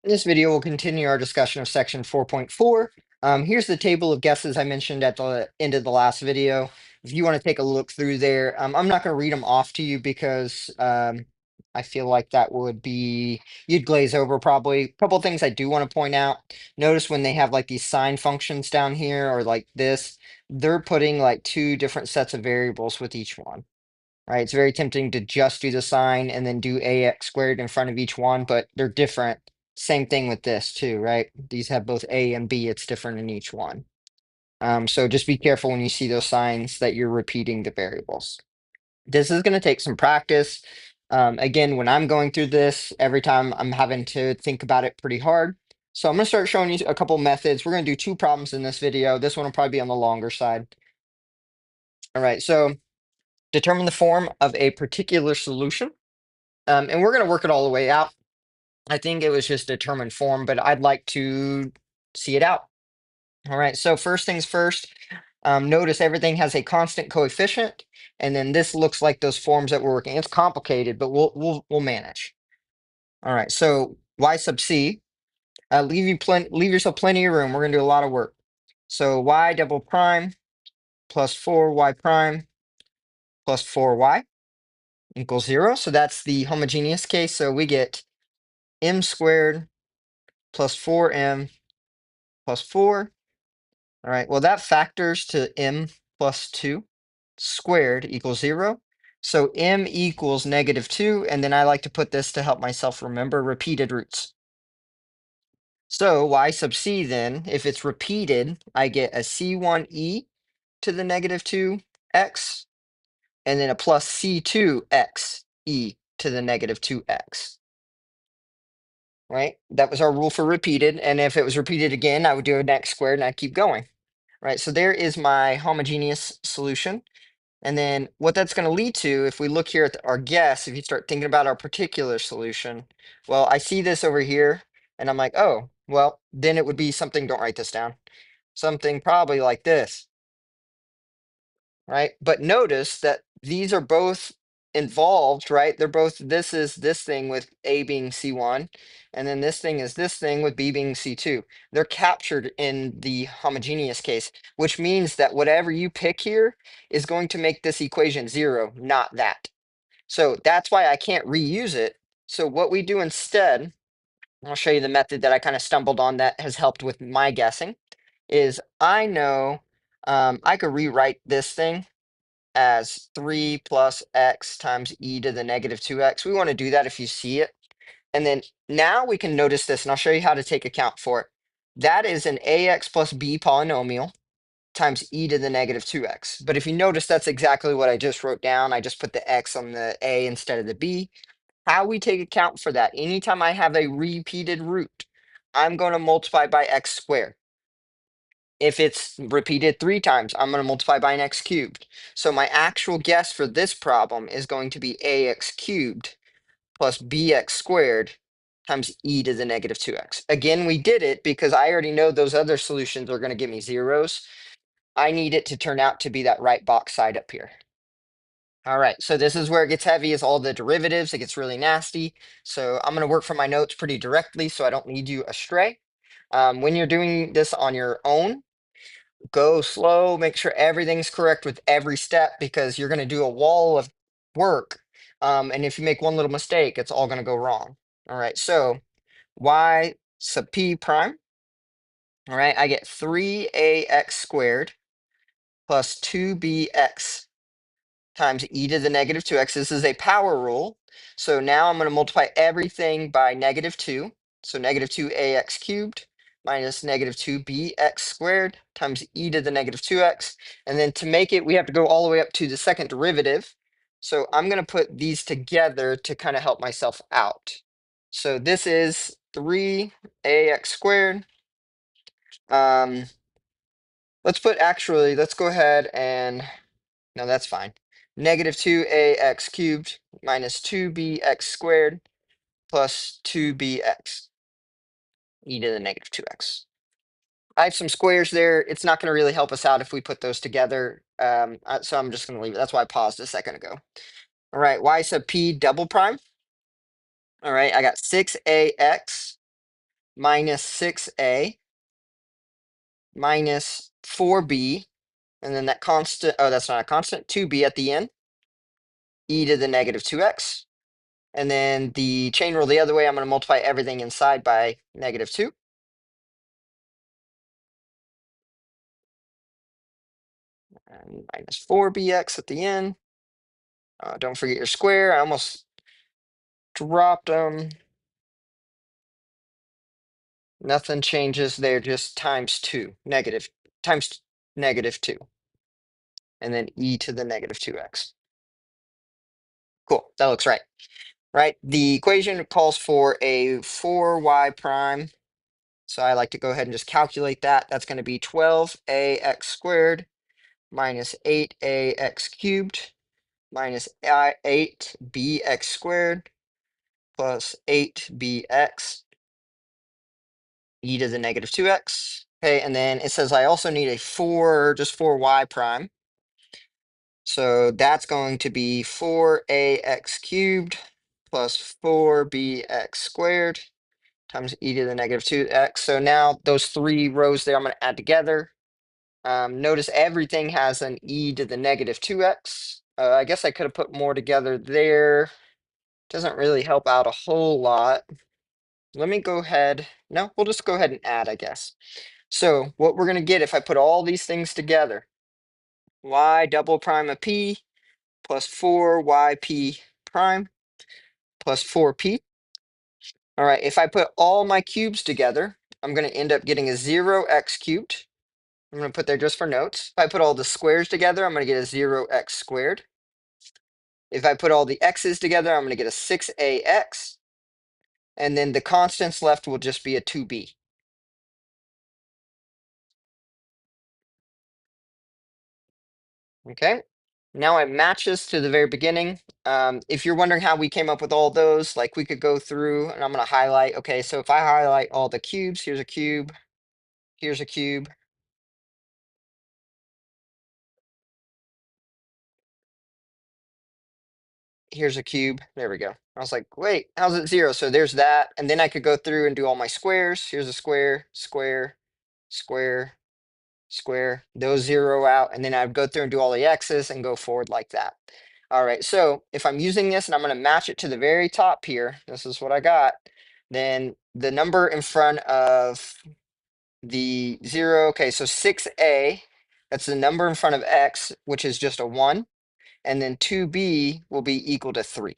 In this video, we'll continue our discussion of section 4.4. Here's the table of guesses I mentioned at the end of the last video. If you want to take a look through there, I'm not going to read them off to you because I feel like that would be, you'd glaze over probably. A couple of things I do want to point out. Notice when they have like these sign functions down here or like this, they're putting like two different sets of variables with each one. Right, it's very tempting to just do the sign and then do ax squared in front of each one, but they're different. Same thing with this too, right? These have both a and b, it's different in each one. So just be careful when you see those signs that you're repeating the variables. This is going to take some practice. Again, when I'm going through this, every time I'm having to think about it pretty hard. So I'm going to start showing you a couple methods. We're going to do 2 problems in this video. This one will probably be on the longer side. All right, so determine the form of a particular solution. And we're going to work it all the way out. I think it was just determined form, but I'd like to see it out. All right, so first things first, notice everything has a constant coefficient, and then this looks like those forms that we're working. It's complicated, but we'll manage. All right, so y sub c, leave yourself plenty of room. We're gonna do a lot of work. So y double prime plus 4y prime plus 4y equals 0. So that's the homogeneous case. So we get m squared plus 4m plus 4. All right, well, that factors to m plus 2 squared equals 0. So m equals -2, and then I like to put this to help myself remember repeated roots. So y sub c then, if it's repeated, I get a c1e to the -2x, and then a plus c2x e to the -2x. Right? That was our rule for repeated, and if it was repeated again, I would do an x squared, and I'd keep going. Right, so there is my homogeneous solution. And then what that's going to lead to, if we look here at our guess, if you start thinking about our particular solution, well, I see this over here, and I'm like, oh, well, then it would be something, don't write this down, something probably like this. Right? But notice that these are both involved, right? They're both, this is this thing with A being C1, and then this thing is this thing with B being C2. They're captured in the homogeneous case, which means that whatever you pick here is going to make this equation 0, not that. So that's why I can't reuse it. So what we do instead, I'll show you the method that I kind of stumbled on that has helped with my guessing, is I know I could rewrite this thing as 3 plus x times e to the -2x. We want to do that if you see it. And then now we can notice this, and I'll show you how to take account for it. That is an ax plus b polynomial times e to the -2x. But if you notice, that's exactly what I just wrote down. I just put the x on the a instead of the b. How we take account for that, anytime I have a repeated root, I'm going to multiply by x squared. If it's repeated 3 times, I'm going to multiply by an x cubed. So my actual guess for this problem is going to be ax cubed plus bx squared times e to the -2x. Again, we did it because I already know those other solutions are going to give me zeros. I need it to turn out to be that right box side up here. All right, so this is where it gets heavy, is all the derivatives. It gets really nasty. So I'm going to work from my notes pretty directly so I don't lead you astray. When you're doing this on your own, go slow, make sure everything's correct with every step because you're going to do a wall of work. And if you make one little mistake, it's all going to go wrong. All right, so y sub p prime, all right, I get 3ax squared plus 2bx times e to the -2x. This is a power rule. So now I'm going to multiply everything by -2. So -2ax cubed minus -2bx squared times e to the -2x. And then to make it, we have to go all the way up to the second derivative. So I'm going to put these together to kind of help myself out. So this is 3ax squared. Let's go ahead and, no, that's fine. -2ax cubed minus 2bx squared plus 2bx e to the -2x. I have some squares there. It's not going to really help us out if we put those together. So I'm just going to leave it. That's why I paused a second ago. All right, y sub p double prime. All right, I got 6ax minus 6a minus 4b, and then that constant, oh, that's not a constant, 2b at the end, e to the negative 2x. And then the chain rule the other way, I'm going to multiply everything inside by negative 2. And minus 4bx at the end. Don't forget your square. I almost dropped them. Nothing changes there, just times 2, times negative 2. And then e to the negative 2x. Cool, that looks right. Right, the equation calls for a 4y prime. So I like to go ahead and just calculate that. That's going to be 12ax squared minus 8ax cubed minus 8bx squared plus 8bx e to the negative 2x. Okay, and then it says I also need a 4y prime. So that's going to be 4ax cubed plus 4bx squared times e to the negative 2x. So now those 3 rows there I'm going to add together. Notice everything has an e to the negative 2x. I guess I could have put more together there. Doesn't really help out a whole lot. Let me go ahead. No, we'll just go ahead and add, I guess. So what we're going to get if I put all these things together, y double prime of p plus 4yp prime plus 4p. All right, if I put all my cubes together, I'm going to end up getting a 0x cubed. I'm going to put there just for notes. If I put all the squares together, I'm going to get a 0x squared. If I put all the x's together, I'm going to get a 6ax. And then the constants left will just be a 2b. Okay, now it matches to the very beginning. If you're wondering how we came up with all those, like we could go through and I'm going to highlight. Okay, so if I highlight all the cubes, here's a cube, here's a cube. Here's a cube. There we go. I was like, wait, how's it 0? So there's that. And then I could go through and do all my squares. Here's a square, square, square, square. Those 0 out. And then I'd go through and do all the x's and go forward like that. All right. So if I'm using this and I'm going to match it to the very top here, this is what I got. Then the number in front of the 0. Okay. So 6a, that's the number in front of x, which is just a 1. And then 2b will be equal to 3.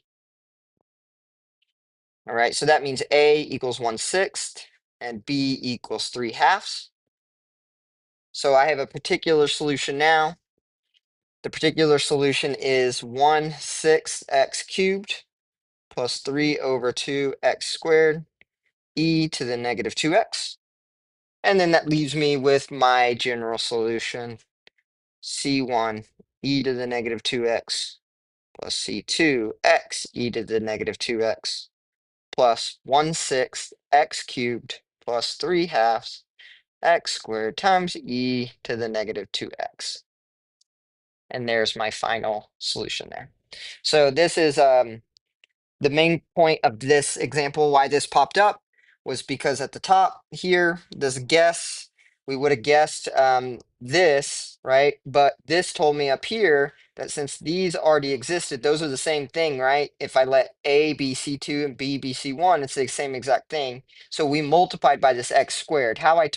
All right, so that means A equals 1/6 and B equals 3/2. So I have a particular solution now. The particular solution is 1/6 x cubed plus 3 over 2 x squared e to the negative 2x. And then that leaves me with my general solution, C1 e to the negative 2x plus C2 x e to the negative 2x plus 1/6 x cubed plus 3/2 x squared times e to the negative 2x. And there's my final solution there. So this is the main point of this example, why this popped up, was because at the top here, this guess, we would have guessed this, right? But this told me up here that since these already existed, those are the same thing, right? If I let A be C2 and B be C1, it's the same exact thing. So we multiplied by this x squared. How I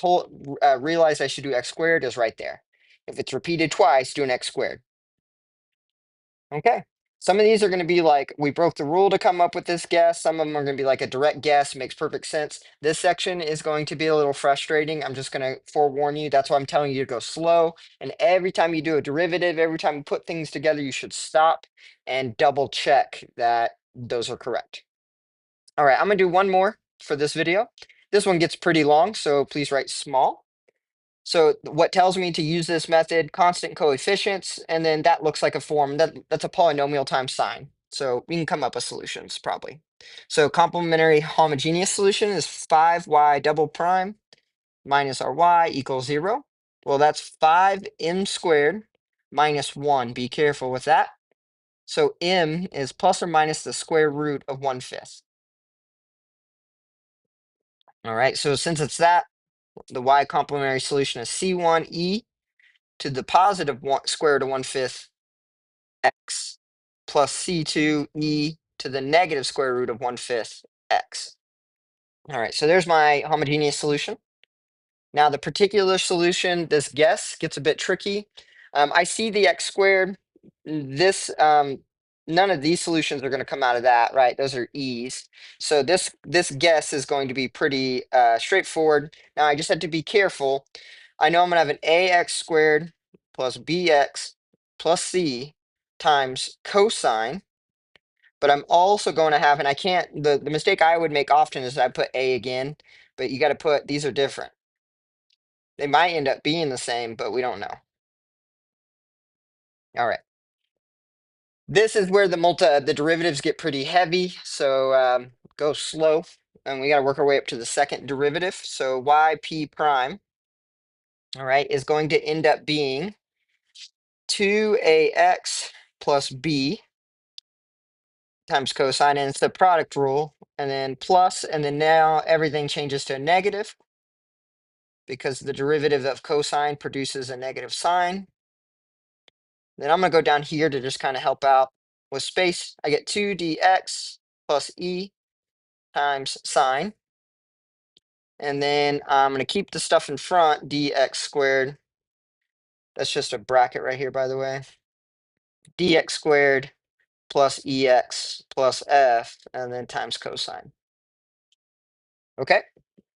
realized I should do x squared is right there. If it's repeated twice, do an x squared. Okay. Some of these are going to be like, we broke the rule to come up with this guess. Some of them are going to be like a direct guess, makes perfect sense. This section is going to be a little frustrating. I'm just going to forewarn you. That's why I'm telling you to go slow. And every time you do a derivative, every time you put things together, you should stop and double check that those are correct. All right, I'm going to do one more for this video. This one gets pretty long, so please write small. So what tells me to use this method, constant coefficients, and then that looks like a form that's a polynomial times sine. So we can come up with solutions probably. So complementary homogeneous solution is 5y double prime minus our y equals 0. Well, that's 5m squared minus 1. Be careful with that. So m is plus or minus the square root of 1/5. All right, so since it's that, the y complementary solution is C1e to the positive square root of 1/5 x plus C2e to the negative square root of 1/5 x. All right, so there's my homogeneous solution. Now the particular solution, this guess gets a bit tricky. I see the x squared. This none of these solutions are going to come out of that, right? Those are e's. So this guess is going to be pretty straightforward. Now I just have to be careful. I know I'm going to have an ax squared plus bx plus c times cosine, but I'm also going to have, and I can't, the mistake I would make often is I put a again, but you got to put, these are different. They might end up being the same, but we don't know. All right. This is where the derivatives get pretty heavy, so go slow. And we got to work our way up to the second derivative. So yp prime, all right, is going to end up being 2ax plus b times cosine, and it's the product rule, and then plus, and then now everything changes to a negative because the derivative of cosine produces a negative sign. Then I'm going to go down here to just kind of help out with space. I get 2dx plus e times sine. And then I'm going to keep the stuff in front, dx squared. That's just a bracket right here, by the way. Dx squared plus ex plus f, and then times cosine. Okay.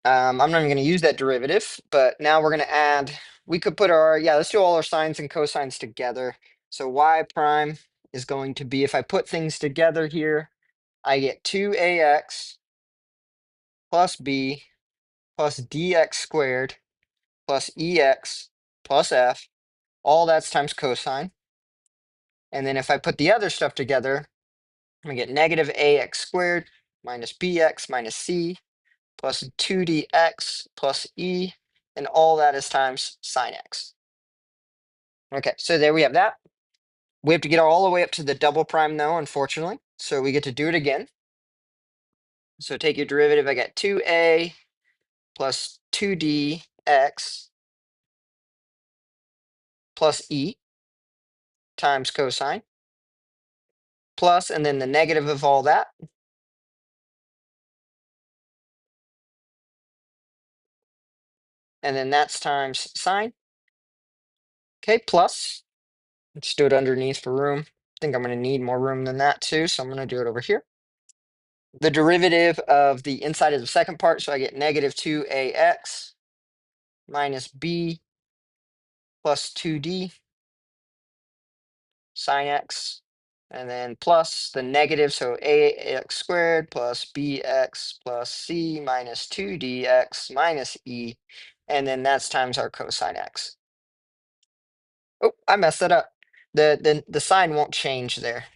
I'm not even going to use that derivative, but now we're going to add, we could put our, yeah, let's do all our sines and cosines together. So y prime is going to be, if I put things together here, I get 2ax plus b plus dx squared plus ex plus f. All that's times cosine. And then if I put the other stuff together, I get negative ax squared minus bx minus c plus 2dx plus e, and all that is times sine x. Okay, so there we have that. We have to get all the way up to the double prime though, unfortunately. So we get to do it again. So take your derivative, I get 2a plus 2dx plus e times cosine plus, and then the negative of all that. And then that's times sine. Okay, plus, let's do it underneath for room. I think I'm going to need more room than that too, so I'm going to do it over here. The derivative of the inside of the second part, so I get negative 2ax minus b plus 2d sine x, and then plus the negative, so ax squared plus bx plus c minus 2dx minus e, and then that's times our cosine x. Oh, I messed that up. The sign won't change there.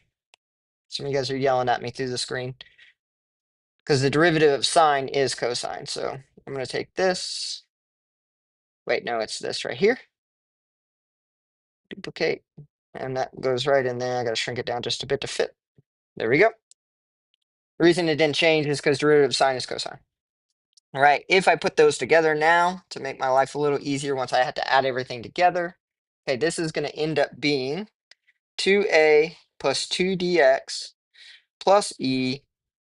Some of you guys are yelling at me through the screen because the derivative of sine is cosine. So I'm going to take this. Wait, no, it's this right here. Duplicate. And that goes right in there. I got to shrink it down just a bit to fit. There we go. The reason it didn't change is because derivative of sine is cosine. All right, if I put those together now to make my life a little easier once I had to add everything together, okay, this is going to end up being 2a plus 2dx plus e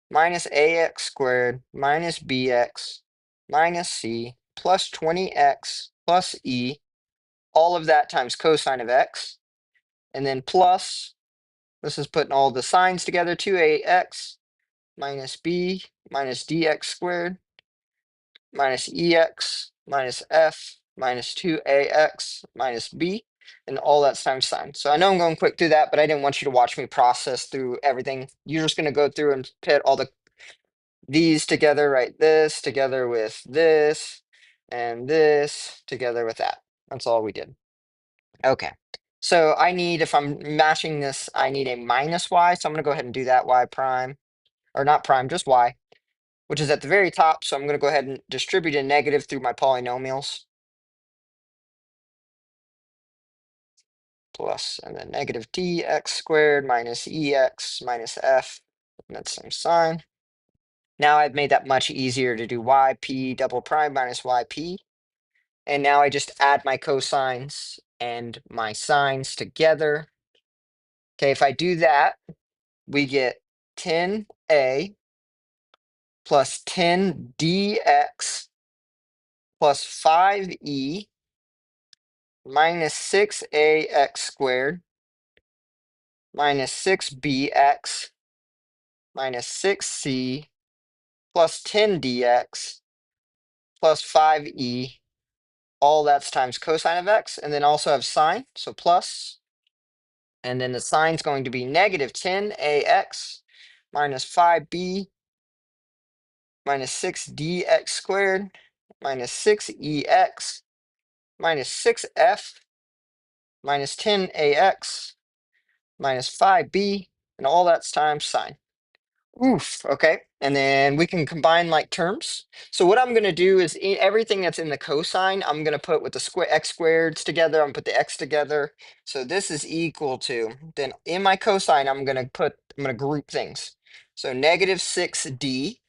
minus ax squared minus bx minus c plus 20x plus e, all of that times cosine of x, and then plus, this is putting all the signs together, 2ax minus b minus dx squared minus ex minus f minus 2ax minus b, and all that's times sine. So I know I'm going quick through that, but I didn't want you to watch me process through everything. You're just going to go through and put all these together, right? This together with this, and this together with that. That's all we did. Okay. So I need, if I'm mashing this, I need a minus y. So I'm going to go ahead and do that, y prime, or not prime, just y, which is at the very top. So I'm going to go ahead and distribute a negative through my polynomials. Plus, and then negative dx squared minus ex minus f, and that's same sign. Now I've made that much easier to do yp double prime minus yp. And now I just add my cosines and my sines together. Okay, if I do that, we get 10a plus 10dx plus 5e minus 6ax squared minus 6bx minus 6c plus 10dx plus 5e. All that's times cosine of x, and then also have sine, so plus. And then the sine's going to be negative 10ax minus 5b minus 6dx squared minus 6ex minus 6f minus 10ax minus 5b, and all that's times sine. Oof, okay. And then we can combine like terms. So what I'm going to do is everything that's in the cosine, I'm going to put with the x squareds together. I'm going to put the x together. So this is equal to, then in my cosine, I'm going to group things. So negative 6d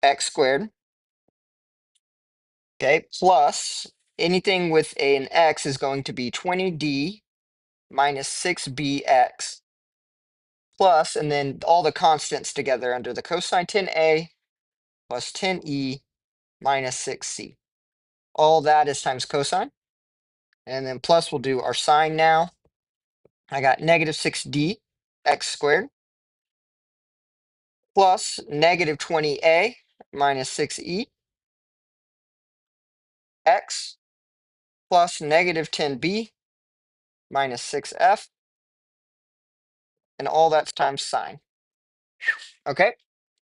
x squared, okay, plus anything with an x is going to be 20d minus 6bx plus, and then all the constants together under the cosine, 10a plus 10e minus 6c. All that is times cosine. And then plus we'll do our sine now. I got negative 6d x squared plus negative 20a minus 6e x plus negative 10b minus 6f. And all that's times sine. Okay.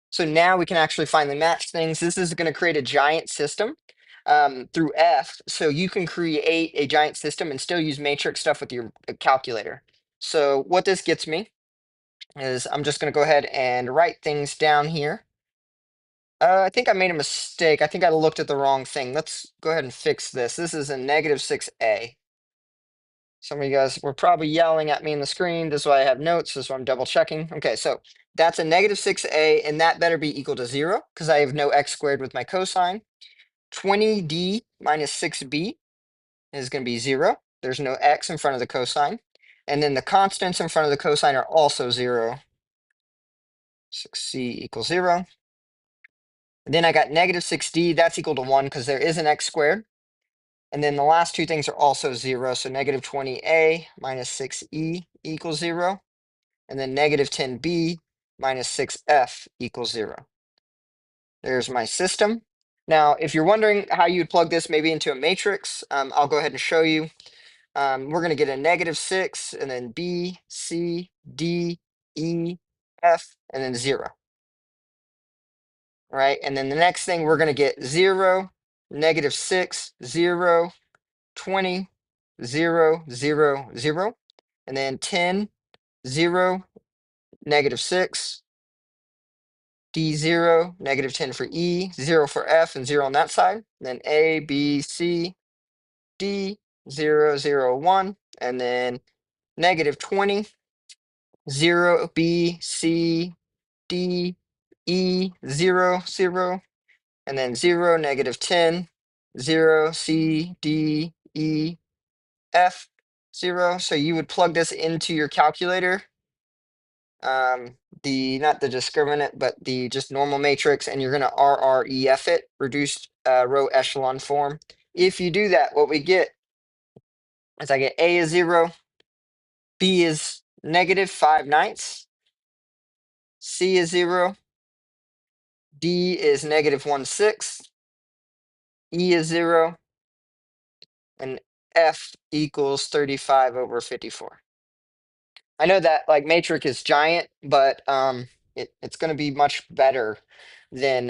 So now we can actually finally match things. This is going to create a giant system through F. So you can create a giant system and still use matrix stuff with your calculator. So what this gets me is I'm just going to go ahead and write things down here. I think I made a mistake. I think I looked at the wrong thing. Let's go ahead and fix this. This is a negative 6a. Some of you guys were probably yelling at me in the screen. This is why I have notes. This is why I'm double checking. Okay, so that's a negative 6a, and that better be equal to 0 because I have no x squared with my cosine. 20d minus 6b is going to be 0. There's no x in front of the cosine. And then the constants in front of the cosine are also 0. 6c equals 0. And then I got negative 6d. That's equal to 1 because there is an x squared. And then the last two things are also 0. So negative 20a minus 6e equals 0. And then negative 10b minus 6f equals 0. There's my system. Now, if you're wondering how you'd plug this maybe into a matrix, I'll go ahead and show you. We're going to get a negative 6, and then b, c, d, e, f, and then 0. Right? And then the next thing, we're going to get 0, negative 6, 0, 20, 0, 0, 0, and then 10, 0, negative 6, D0, negative 10 for E, 0 for F, and 0 on that side. Then A, B, C, D, 0, 0, 1, and then negative 20, 0, B, C, D, E, 0, 0, and then 0, negative 10, 0, C, D, E, F, 0. So you would plug this into your calculator. Not the discriminant, but the just normal matrix, and you're going to RREF it, reduced row echelon form. If you do that, what we get is I get A is 0, B is negative 5/9, C is 0, D is negative 1/6, E is 0, and F equals 35 over 54. I know that like matrix is giant, but it's going to be much better than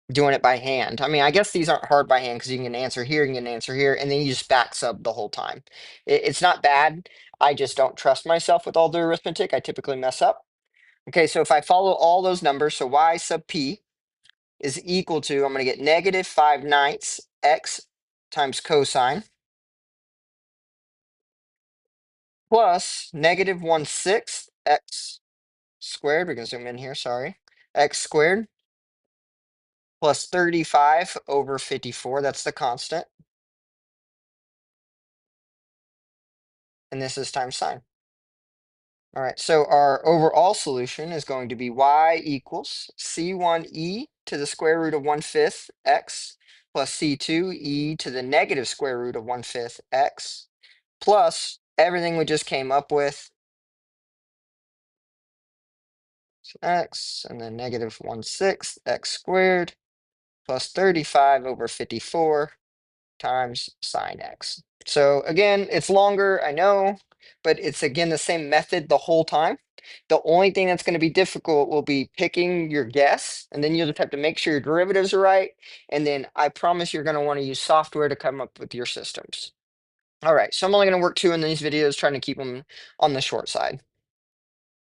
doing it by hand. I mean, I guess these aren't hard by hand because you can answer here, you can answer here, and then you just back sub the whole time. It's not bad. I just don't trust myself with all the arithmetic. I typically mess up. Okay, so if I follow all those numbers, so y sub p is equal to, I'm going to get negative 5/9 x times cosine plus negative 1/6 x squared. We can zoom in here, sorry. x squared plus 35 over 54, that's the constant. And this is times sine. All right, so our overall solution is going to be y equals c1e to the square root of 1/5 x plus c2e to the negative square root of 1/5 x plus everything we just came up with, so x, and then negative 1/6 x squared plus 35 over 54 times sine x. So again, it's longer, I know, but it's again the same method the whole time. The only thing that's going to be difficult will be picking your guess, and then you'll just have to make sure your derivatives are right. And then I promise you're going to want to use software to come up with your systems. All right, so I'm only going to work two in these videos, trying to keep them on the short side.